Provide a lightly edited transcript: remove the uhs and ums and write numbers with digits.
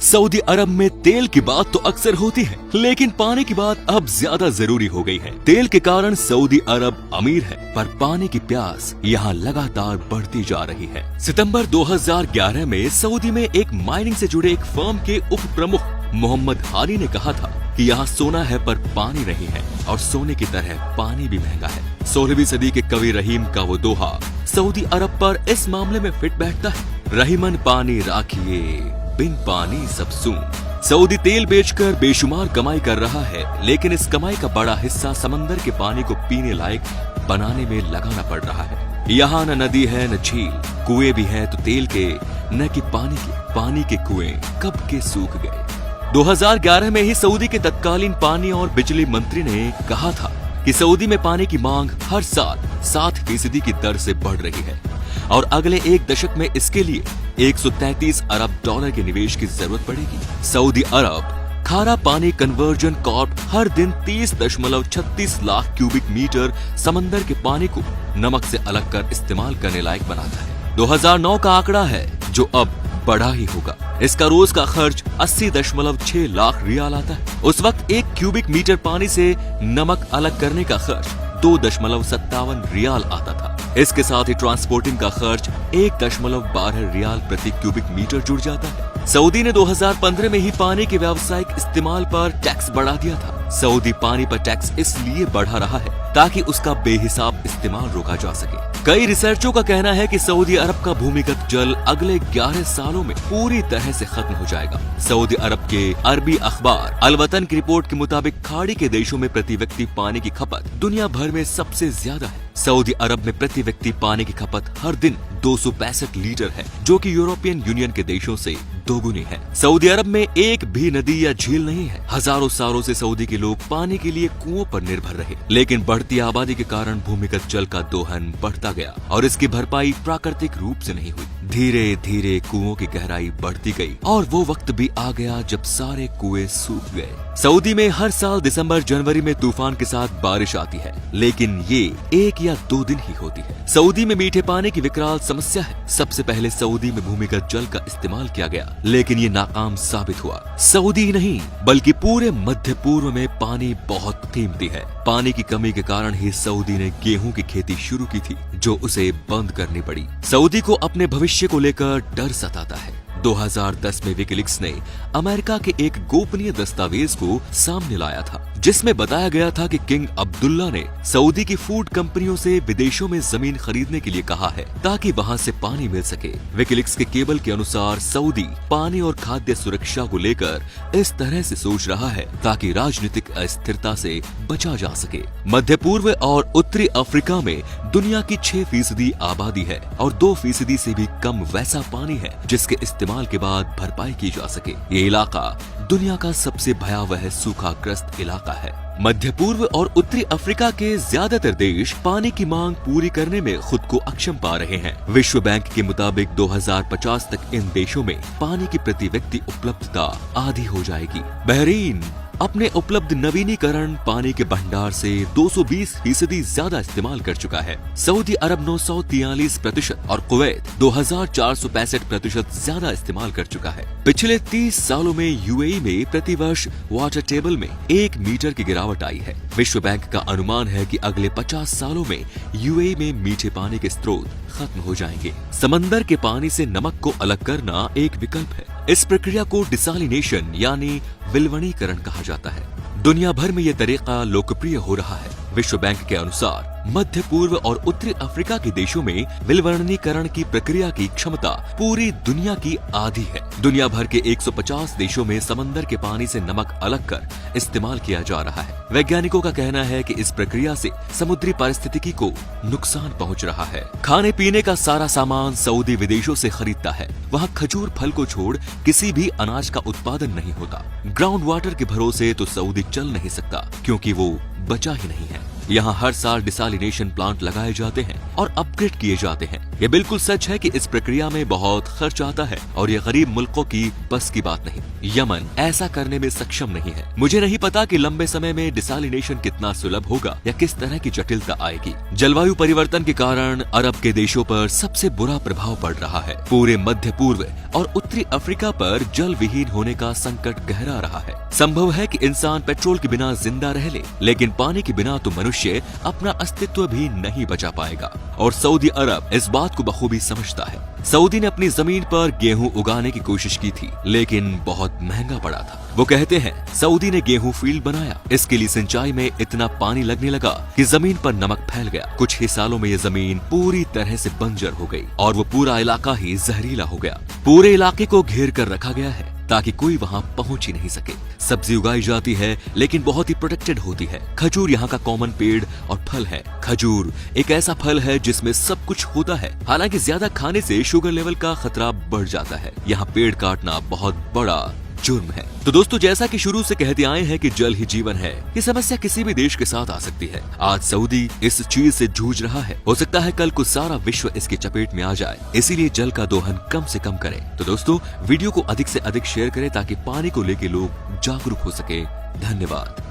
Saudi अरब में तेल की बात तो अक्सर होती है, लेकिन पानी की बात अब ज्यादा जरूरी हो गई है। तेल के कारण सऊदी अरब अमीर है, पर पानी की प्यास यहाँ लगातार बढ़ती जा रही है। सितंबर 2011 में सऊदी में एक माइनिंग से जुड़े एक फर्म के उप प्रमुख मोहम्मद हानी ने कहा था कि यहाँ सोना है पर पानी नहीं है, और सोने की तरह पानी भी महंगा है। 16वीं सदी के कवि रहीम का वो दोहा सऊदी अरब पर इस मामले में फिट बैठता है। रहीमन पानी राखिए, बिन पानी सब सून। सऊदी तेल बेचकर बेशुमार कमाई कर रहा है, लेकिन इस कमाई का बड़ा हिस्सा समंदर के पानी को पीने लायक बनाने में लगाना पड़ रहा है। यहाँ न नदी है न झील, कुएं भी हैं तो तेल के, न कि पानी के कुएं कब के सूख गए। 2011 में ही सऊदी के तत्कालीन पानी और बिजली मंत्री ने कहा था कि सऊदी में पानी की मांग हर साल 7% की दर से बढ़ रही है, और अगले एक दशक में इसके लिए 133 अरब डॉलर के निवेश की जरूरत पड़ेगी। सऊदी अरब खारा पानी कन्वर्जन कॉर्प हर दिन 30.36 लाख क्यूबिक मीटर समंदर के पानी को नमक से अलग कर इस्तेमाल करने लायक बनाता है। 2009 का आंकड़ा है, जो अब बढ़ा ही होगा। इसका रोज का खर्च 80.6 लाख रियाल आता है। उस वक्त 1 क्यूबिक मीटर पानी से नमक अलग करने का खर्च 2.57 रियाल आता था। इसके साथ ही ट्रांसपोर्टिंग का खर्च 1.12 रियाल प्रति क्यूबिक मीटर जुड़ जाता है। सऊदी ने 2015 में ही पानी के व्यावसायिक इस्तेमाल पर टैक्स बढ़ा दिया था। सऊदी पानी पर टैक्स इसलिए बढ़ा रहा है ताकि उसका बेहिसाब इस्तेमाल रोका जा सके। कई रिसर्चों का कहना है कि सऊदी अरब का भूमिगत जल अगले 11 सालों में पूरी तरह से खत्म हो जाएगा। सऊदी अरब के अरबी अखबार अल वतन की रिपोर्ट के मुताबिक खाड़ी के देशों में प्रति व्यक्ति पानी की खपत दुनिया भर में सबसे ज्यादा है। सऊदी अरब में प्रति व्यक्ति पानी की खपत हर दिन 265 लीटर है, जो कि यूरोपियन यूनियन के देशों से दोगुनी है। सऊदी अरब में एक भी नदी या झील नहीं है। हजारों सालों से सऊदी के लोग पानी के लिए कुओं पर निर्भर रहे, लेकिन बढ़ती आबादी के कारण भूमिगत जल का दोहन बढ़ता गया और इसकी भरपाई प्राकृतिक रूप से नहीं हुई। धीरे धीरे कुओं की गहराई बढ़ती गई और वो वक्त भी आ गया जब सारे कुएं सूख गए। सऊदी में हर साल दिसंबर जनवरी में तूफान के साथ बारिश आती है, लेकिन ये 1 या 2 दिन ही होती है। सऊदी में मीठे पानी की विकराल समस्या है। सबसे पहले सऊदी में भूमिगत जल का इस्तेमाल किया गया, लेकिन ये नाकाम साबित हुआ। सऊदी ही नहीं बल्कि पूरे मध्य पूर्व में पानी बहुत कीमती है। पानी की कमी के कारण ही सऊदी ने गेहूं की खेती शुरू की थी, जो उसे बंद करनी पड़ी। सऊदी को अपने भविष्य को लेकर डर सताता है। 2010 में विकिलीक्स ने अमेरिका के एक गोपनीय दस्तावेज को सामने लाया था, जिसमें बताया गया था कि किंग अब्दुल्ला ने सऊदी की फूड कंपनियों से विदेशों में जमीन खरीदने के लिए कहा है ताकि वहां से पानी मिल सके। विकिलीक्स के केबल के अनुसार सऊदी पानी और खाद्य सुरक्षा को लेकर इस तरह से सोच रहा है ताकि राजनीतिक अस्थिरता से बचा जा सके। मध्य पूर्व और उत्तरी अफ्रीका में दुनिया की 6% आबादी है और 2% से भी कम वैसा पानी है जिसके इस्तेमाल के बाद भरपाई की जा सके। ये इलाका दुनिया का सबसे भयावह सूखाग्रस्त इलाका है। मध्य पूर्व और उत्तरी अफ्रीका के ज्यादातर देश पानी की मांग पूरी करने में खुद को अक्षम पा रहे हैं। विश्व बैंक के मुताबिक 2050 तक इन देशों में पानी की प्रति व्यक्ति उपलब्धता आधी हो जाएगी। बहरीन अपने उपलब्ध नवीनीकरण पानी के भंडार से 220% ज्यादा इस्तेमाल कर चुका है। सऊदी अरब 943% और कुवैत 2465% ज्यादा इस्तेमाल कर चुका है। पिछले 30 सालों में यूएई में प्रतिवर्ष वाटर टेबल में 1 मीटर की गिरावट आई है। विश्व बैंक का अनुमान है कि अगले 50 सालों में यूएई में मीठे पानी के स्रोत खत्म हो जाएंगे। समंदर के पानी से नमक को अलग करना एक विकल्प है। इस प्रक्रिया को डिसालिनेशन यानी विलवणीकरण कहा जाता है। दुनिया भर में यह तरीका लोकप्रिय हो रहा है। विश्व बैंक के अनुसार मध्य पूर्व और उत्तरी अफ्रीका के देशों में विलवणीकरण की प्रक्रिया की क्षमता पूरी दुनिया की आधी है। दुनिया भर के 150 देशों में समंदर के पानी से नमक अलग कर इस्तेमाल किया जा रहा है। वैज्ञानिकों का कहना है कि इस प्रक्रिया से समुद्री पारिस्थितिकी को नुकसान पहुंच रहा है। खाने पीने का सारा सामान सऊदी विदेशों से खरीदता है। वहाँ खजूर फल को छोड़ किसी भी अनाज का उत्पादन नहीं होता। ग्राउंड वाटर के भरोसे तो सऊदी चल नहीं सकता, क्योंकि वो बचा ही नहीं है। यहाँ हर साल डिसालिनेशन प्लांट लगाए जाते हैं और अपग्रेड किए जाते हैं। ये बिल्कुल सच है कि इस प्रक्रिया में बहुत खर्च आता है और ये गरीब मुल्कों की बस की बात नहीं। यमन ऐसा करने में सक्षम नहीं है। मुझे नहीं पता कि लंबे समय में डिसैलिनेशन कितना सुलभ होगा या किस तरह की जटिलता आएगी। जलवायु परिवर्तन के कारण अरब के देशों पर सबसे बुरा प्रभाव पड़ रहा है। पूरे मध्य पूर्व और उत्तरी अफ्रीका पर जल विहीन होने का संकट गहरा रहा है। संभव है कि इंसान पेट्रोल के बिना जिंदा रह ले, लेकिन पानी के बिना तो मनुष्य अपना अस्तित्व भी नहीं बचा पाएगा। और सऊदी अरब इस बात को बखूबी समझता है। सऊदी ने अपनी जमीन पर गेहूं उगाने की कोशिश की थी, लेकिन बहुत महंगा पड़ा था। वो कहते हैं सऊदी ने गेहूं फील्ड बनाया, इसके लिए सिंचाई में इतना पानी लगने लगा कि जमीन पर नमक फैल गया। कुछ ही सालों में ये जमीन पूरी तरह से बंजर हो गई और वो पूरा इलाका ही जहरीला हो गया। पूरे इलाके को घेर कर रखा गया है ताकि कोई वहाँ पहुँच ही नहीं सके। सब्जी उगाई जाती है, लेकिन बहुत ही प्रोटेक्टेड होती है। खजूर यहाँ का कॉमन पेड़ और फल है। खजूर एक ऐसा फल है जिसमें सब कुछ होता है, हालांकि ज्यादा खाने से शुगर लेवल का खतरा बढ़ जाता है। यहाँ पेड़ काटना बहुत बड़ा जुर्म है। तो दोस्तों, जैसा कि शुरू से कहते आए हैं कि जल ही जीवन है, ये समस्या किसी भी देश के साथ आ सकती है। आज सऊदी इस चीज से जूझ रहा है, हो सकता है कल को सारा विश्व इसके चपेट में आ जाए। इसीलिए जल का दोहन कम से कम करें। तो दोस्तों, वीडियो को अधिक से अधिक शेयर करें ताकि पानी को लेकर लोग जागरूक हो सके। धन्यवाद।